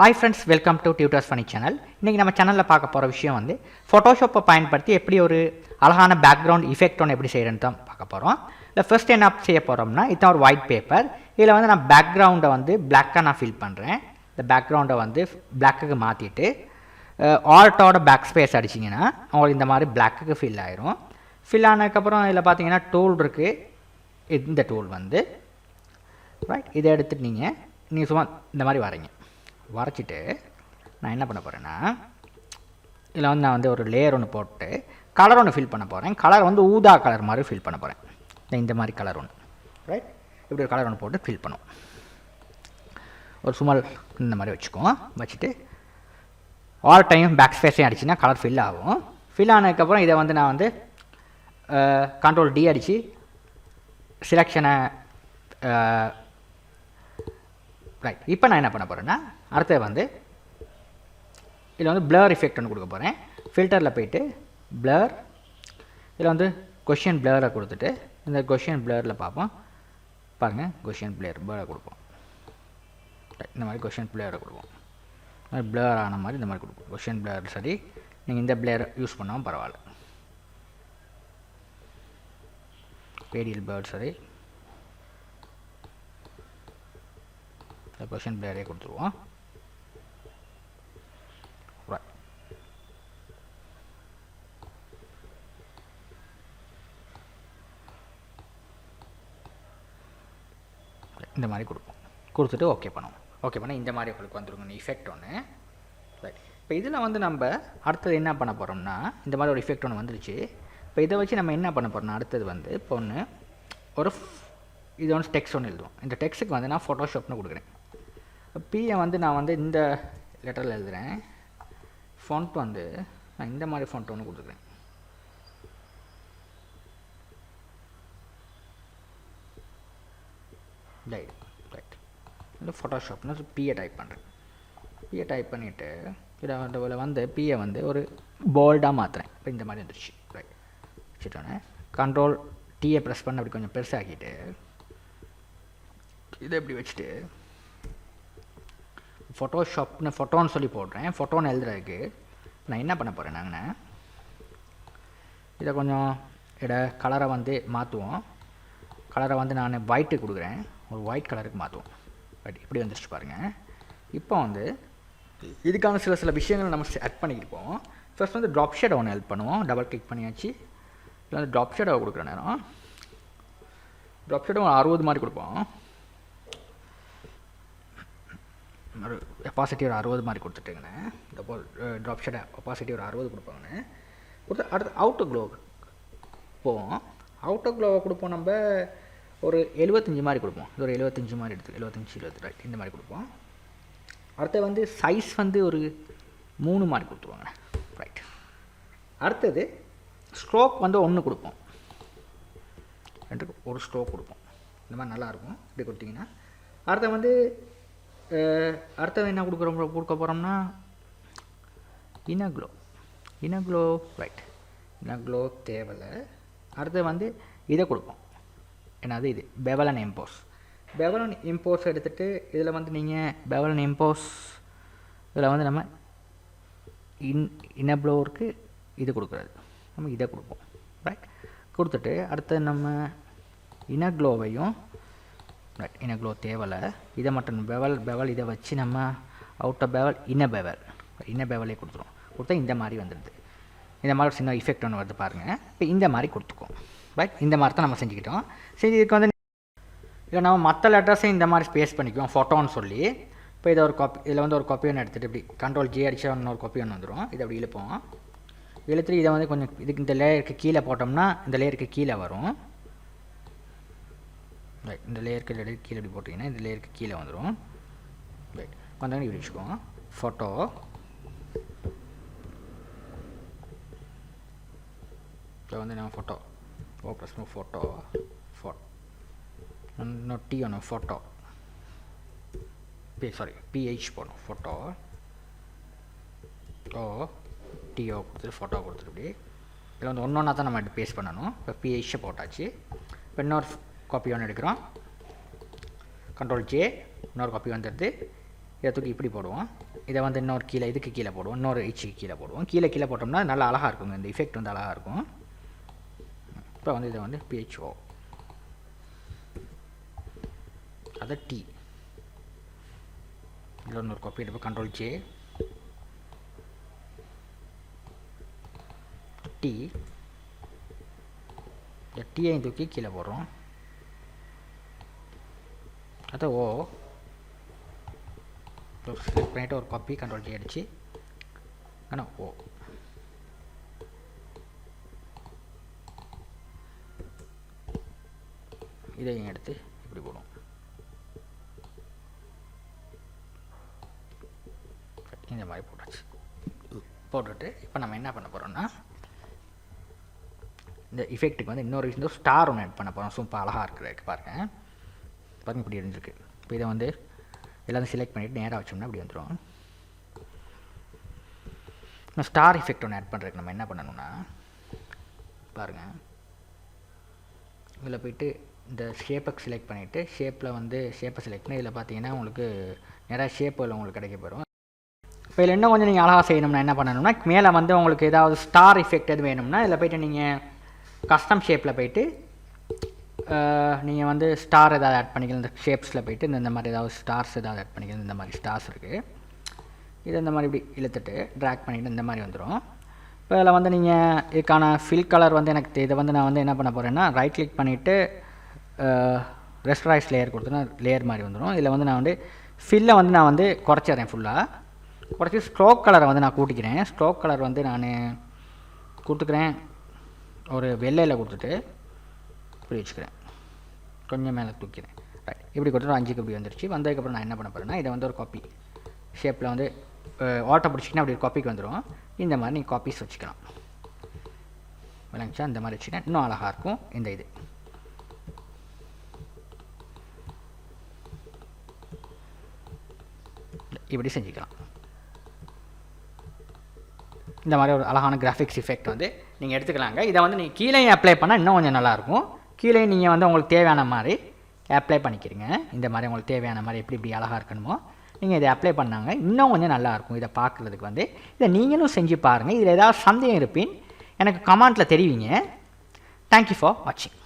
Hi friends, welcome to Tutors Funny channel. இன்னைக்கு நம்ம சேனல்ல பார்க்க போற விஷயம் வந்து Photoshop பயன்படுத்தி எப்படி ஒரு அழகான பேக்ரவுண்ட் எஃபெக்ட் ஒன்னு எப்படி செய்யறதுன்னு தான் பார்க்க போறோம். இந்த ஃபர்ஸ்ட் என்ன செய்ய போறோம்னா இதான் ஒரு ஒயிட் பேப்பர். இதுல வந்து நான் பேக்ரவுண்ட வந்து Black-ஆ நான் ஃபில் பண்றேன். இந்த பேக்ரவுண்ட வந்து Black-க்கு மாத்திட்டு Alt-ஓட பேக் ஸ்பேஸ் அடிச்சீங்கன்னா உங்களுக்கு இந்த மாதிரி Black-க்கு ஃபில் ஆயிரும். ஃபில் ஆனதுக்கு அப்புறம் இதுல பாத்தீங்கன்னா டூல் இருக்கு. இந்த டூல் வந்து ரைட் இதை எடுத்துட்டு நீங்க சும்மா இந்த மாதிரி வரைங்க. வரைச்சிட்டு நான் என்ன பண்ண போகிறேன்னா இதில் வந்து நான் வந்து ஒரு லேயர் ஒன்று போட்டு கலர் ஒன்று ஃபில் பண்ண போகிறேன். கலர் வந்து ஊதா கலர் மாதிரி ஃபில் பண்ண போகிறேன். இந்த மாதிரி கலர் ஒன்று ரைட் இப்படி ஒரு கலர் ஒன்று போட்டு ஃபில் பண்ணுவோம். ஒரு சுமல் இந்த மாதிரி வச்சுக்குவோம். வச்சுட்டு ஆல் டைம் பேக் ஸ்பேஸையும் அடிச்சுன்னா கலர் ஃபில் ஆகும். ஃபில் ஆனதுக்கப்புறம் இதை வந்து நான் வந்து கண்ட்ரோல் டி அடித்து செலெக்ஷனை ரைட் இப்போ நான் என்ன பண்ண போகிறேன்னா அடுத்தது வந்து இதில் வந்து பிளர் எஃபெக்ட் ஒன்று கொடுக்க போகிறேன். ஃபில்டரில் போயிட்டு பிளர் இதில் வந்து கொஷின் பிளரை கொடுத்துட்டு இந்த கொஷின் பிளரில் பார்ப்போம். பாருங்கள் கொஷின் பிளரை கொடுப்போம். இந்த மாதிரி கொஷின் பிளரை கொடுப்போம். இந்த மாதிரி பிளர் ஆன மாதிரி இந்த மாதிரி கொடுப்போம். கொஷின் பிளர் சரி, நீங்கள் இந்த பிளர் யூஸ் பண்ணாமல் பரவாயில்ல. பேடியல் பிளர் சரி, கொஷின் பிளேயரே கொடுத்துருவோம். இந்த மாதிரி கொடுப்போம். கொடுத்துட்டு ஓகே பண்ணுவோம். ஓகே பண்ணால் இந்த மாதிரி உங்களுக்கு வந்துருங்க எஃபெக்ட் ஒன்று. ரைட் இப்போ இதில் வந்து நம்ம அடுத்தது என்ன பண்ண போகிறோம்னா இந்த மாதிரி ஒரு எஃபெக்ட் ஒன்று வந்துருச்சு. இப்போ இதை வச்சு நம்ம என்ன பண்ண போகிறோம்னா அடுத்தது வந்து இப்போ ஒன்று ஒரு இது ஒன்று டெக்ஸ்ட் ஒன்று எழுதுவோம். இந்த டெக்ஸ்ட்டுக்கு வந்து நான் ஃபோட்டோஷாப்னு கொடுக்குறேன். பியை வந்து நான் வந்து இந்த லெட்டரில் எழுதுகிறேன். ஃபாண்ட் வந்து நான் இந்த மாதிரி ஃபாண்ட் ஒன்று கொடுத்துக்கிறேன். ரைட் இந்த ஃபோட்டோஷாப்னு பியை டைப் பண்ணுறேன். பியை டைப் பண்ணிவிட்டு இதில் வந்து பியை வந்து ஒரு போல்டாக மாற்றுறேன். இப்போ இந்த மாதிரி வந்துருச்சு. ரைட் வச்சுட்டோன்னே கண்ட்ரோல் டீயை ப்ரெஸ் பண்ண அப்படி கொஞ்சம் பெருசாக்கிட்டு இதை இப்படி வச்சுட்டு ஃபோட்டோஷாப்னு ஃபோட்டோன்னு சொல்லி போடுறேன். ஃபோட்டோன்னு எழுதுறதுக்கு நான் என்ன பண்ண போகிறேன் நாங்கள் இதை கொஞ்சம் கலரை வந்து மாற்றுவோம். கலரை வந்து நான் ஒயிட்டு கொடுக்குறேன். ஒரு ஒயிட் கலருக்கு மாற்றுவோம். பட் இப்படி வந்துருச்சு பாருங்கள். இப்போ வந்து இதுக்கான சில விஷயங்கள் நம்ம செட் பண்ணியிருப்போம். ஃபர்ஸ்ட் வந்து ட்ராப் ஷேடோ ஒன்று ஹெல்ப் பண்ணுவோம். டபுள் கிளிக் பண்ணியாச்சு. இல்லை வந்து ட்ராப் ஷேடோ கொடுக்குற நேரம் ட்ராப் ஷேடோ 60 மாதிரி கொடுப்போம். ஒரு ஒப்பாசிட்டி ஒரு 60 மாதிரி கொடுத்துட்டுங்கண்ணே. இந்த ட்ராப் ஷேடை ஒப்பாசிட்டி ஒரு 60 கொடுப்பாங்கண்ணே. கொடுத்து அடுத்து அவுட்டர் க்ளோ போவோம். அவுட்டர் க்ளோவை கொடுப்போம். நம்ம ஒரு 75 மாதிரி கொடுப்போம். இது ஒரு 75 மாதிரி எடுத்து 75 ரைட் இந்த மாதிரி கொடுப்போம். அடுத்து வந்து சைஸ் வந்து ஒரு 3 மாதிரி கொடுத்துருவாங்க. ரைட் அடுத்தது ஸ்ட்ரோக் வந்து 1 கொடுப்போம். ரெண்டுக்கு ஒரு ஸ்ட்ரோக் கொடுப்போம். இந்த மாதிரி நல்லாயிருக்கும். இப்படி கொடுத்தீங்கன்னா அடுத்த வந்து அடுத்தது என்ன கொடுக்க போகிறோம்னா இனக்ளோ ரைட் இனக்ளோ தேவையில்லை. அடுத்தது வந்து இதை கொடுப்போம். என்னது இது பெவல் அண்ட் இம்போஸ் எடுத்துகிட்டு இதில் வந்து நீங்கள் பெவல் அண்ட் இம்போஸ் இதில் வந்து நம்ம இனக்ளோருக்கு இது கொடுக்குறது நம்ம இதை கொடுப்போம். ரைட் கொடுத்துட்டு அடுத்தது நம்ம இனக்ளோவையும் ரைட் இனக்ளோ தேவையில்லை. இதை மட்டும் பெவல் இதை வச்சு நம்ம அவுட்டர் பெவல் இன்ன பெவலே கொடுத்துருவோம். கொடுத்தா இந்த மாதிரி வந்துடுது. இந்த மாதிரி சின்ன எஃபெக்ட் ஒன்று வருது பாருங்கள். இப்போ இந்த மாதிரி கொடுத்துக்குவோம். ரைட் இந்த மாதிரி தான் நம்ம செஞ்சுக்கிட்டோம். சரி இதுக்கு வந்து இல்லை நம்ம மற்ற லெட்டர்ஸையும் இந்த மாதிரி ஸ்பேஸ் பண்ணிக்குவோம் ஃபோட்டோன்னு சொல்லி. இப்போ இதை ஒரு காப்பி இதில் வந்து ஒரு காப்பி ஒன்று எடுத்துகிட்டு இப்படி கண்ட்ரோல் ஜி அடிச்சா இன்னொரு காப்பி ஒன்று வந்துடும். இதை அப்படி இழுப்போம். இழுத்துட்டு இதை வந்து கொஞ்சம் இதுக்கு இந்த லேயருக்கு கீழே போட்டோம்னா இந்த லேயருக்கு கீழே வரும். ரைட் இந்த லேயருக்கு கீழே இப்படி போட்டிங்கன்னா இந்த லேயருக்கு கீழே வந்துடும். ரைட் கொஞ்சம் இப்படி வச்சுக்கோங்க. ஃபோட்டோ இப்போ வந்து நம்ம ஃபோட்டோ ப்ளஸ் ஃபோட்டோ இன்னும் டி ஒன்று ஃபோட்டோ பிஹெச் போடணும். ஃபோட்டோ டிஓ கொடுத்துட்டு ஃபோட்டோ கொடுத்துட்டு இப்படி இதில் வந்து ஒன்றா தான் நம்ம பேஸ்ட் பண்ணணும். இப்போ பிஹெச்சை போட்டாச்சு. இப்போ இன்னொரு காப்பி ஒன்று எடுக்கிறோம். கண்ட்ரோல் ஜே இன்னொரு காப்பி வந்துடுது. இதை தூக்கி இப்படி போடுவோம். இதை வந்து இன்னொரு கீழே இதுக்கு கீழே போடுவோம், இன்னொரு இச்சுக்கு கீழே போடுவோம். கீழே போட்டோம்னா நல்லா அழகாக இருக்குங்க, இந்த இஃபெக்ட் வந்து அழகாக இருக்கும். இப்போ வந்து இதை வந்து PHO அதை T இதில் இன்னொரு காப்பி எடுப்போம். Ctrl J T இந்த டீயையும் தூக்கி கீழே போடுறோம். அதை ஓ செலக்ட் பண்ணிவிட்டு ஒரு காப்பி Ctrl J அடிச்சு ஆனால் ஓ இதையும் எடுத்து இப்படி போடுவோம். இந்த மாதிரி போட்டாச்சு. போட்டுட்டு இப்போ நம்ம என்ன பண்ண போகிறோம்னா இந்த இஃபெக்ட்டுக்கு வந்து இன்னொரு ஸ்டார் ஒன்று ஆட் பண்ண போகிறோம். சூப்பர் அழகாக இருக்கிறதுக்கு பாருங்கள். பாருங்கள் இப்படி இருந்துருக்கு. இப்போ இதை வந்து எல்லாத்தையும் செலக்ட் பண்ணிவிட்டு நேராக வச்சோம்னா இப்படி வந்துடும். ஸ்டார் எஃபெக்ட் ஒன்று ஆட் பண்ணுறதுக்கு நம்ம என்ன பண்ணணும்னா பாருங்கள், இதில் போய்ட்டு இந்த ஷேப்பை செலக்ட் பண்ணிவிட்டு ஷேப்பில் வந்து ஷேப்பை செலக்ட் பண்ணி இதில் பார்த்தீங்கன்னா உங்களுக்கு நிறையா ஷேப்புகள் உங்களுக்கு கிடைக்க போயிடும். இப்போ இதில் இன்னும் கொஞ்சம் நீங்கள் அழகாக செய்யணும்னா என்ன பண்ணணும்னா மேலே வந்து உங்களுக்கு ஏதாவது ஸ்டார் எஃபெக்ட் எது வேணும்னா இதில் போய்ட்டு நீங்கள் கஸ்டம் ஷேப்பில் போய்ட்டு நீங்கள் வந்து ஸ்டார் ஏதாவது ஆட் பண்ணிக்கலாம். இந்த ஷேப்ஸில் போய்ட்டு இந்த மாதிரி ஏதாவது ஸ்டார்ஸ் ஏதாவது ஆட் பண்ணிக்கலாம். இந்த மாதிரி ஸ்டார்ஸ் இருக்குது. இது இந்த மாதிரி இப்படி இழுத்துட்டு ட்ராக் பண்ணிவிட்டு இந்த மாதிரி வந்துடும். இப்போ இதில் வந்து நீங்கள் இதுக்கான ஃபில் கலர் வந்து எனக்கு இதை வந்து நான் வந்து என்ன பண்ண போகிறேன்னா ரைட் கிளிக் பண்ணிவிட்டு ரெஸ்டரைஸ் லேயர் கொடுத்தோன்னா லேயர் மாதிரி வந்துடும். இதில் வந்து நான் வந்து ஃபில்லை வந்து நான் வந்து குறைச்சிட்றேன். ஃபுல்லாக குறைச்சி ஸ்ட்ரோக் கலரை வந்து நான் கூட்டிக்கிறேன். ஸ்ட்ரோக் கலர் வந்து நான் கொடுத்துக்கிறேன் ஒரு வெள்ளையில் கொடுத்துட்டு இப்படி வச்சுக்கிறேன். கொஞ்சம் மேலே தூக்கிறேன். ரைட் இப்படி கொடுத்துட்டு 5க்கு இப்படி வந்துருச்சு. வந்ததுக்கப்புறம் நான் என்ன பண்ண போகிறேன்னா இதை வந்து ஒரு காப்பி ஷேப்பில் வந்து ஓட்டை பிடிச்சிங்கன்னா அப்படி ஒரு காப்பிக்கு வந்துடும். இந்த மாதிரி நீங்கள் காப்பீஸ் வச்சுக்கலாம். விளங்கிச்சா? இந்த மாதிரி வச்சுன்னா இன்னும் அழகாக இருக்கும். இந்த இது இப்படி செஞ்சுக்கலாம். இந்த மாதிரி ஒரு அழகான கிராஃபிக்ஸ் எஃபெக்ட் வந்து நீங்கள் எடுத்துக்கலாங்க. இதை வந்து நீங்கள் கீழே அப்ளை பண்ணால் இன்னும் கொஞ்சம் நல்லாயிருக்கும். கீழே நீங்கள் வந்து உங்களுக்கு தேவையான மாதிரி அப்ளை பண்ணிக்கிறீங்க. இந்த மாதிரி உங்களுக்கு தேவையான மாதிரி எப்படி இப்படி அழகாக இருக்கணுமோ நீங்கள் இதை அப்ளை பண்ணாங்க இன்னும் கொஞ்சம் நல்லாயிருக்கும். இதை பார்க்குறதுக்கு வந்து இதை நீங்களும் செஞ்சு பாருங்கள். இதில் ஏதாவது சந்தேகம் இருப்பின் எனக்கு கமெண்ட்டில் தெரிவிங்க. தேங்க்யூ ஃபார் வாட்சிங்.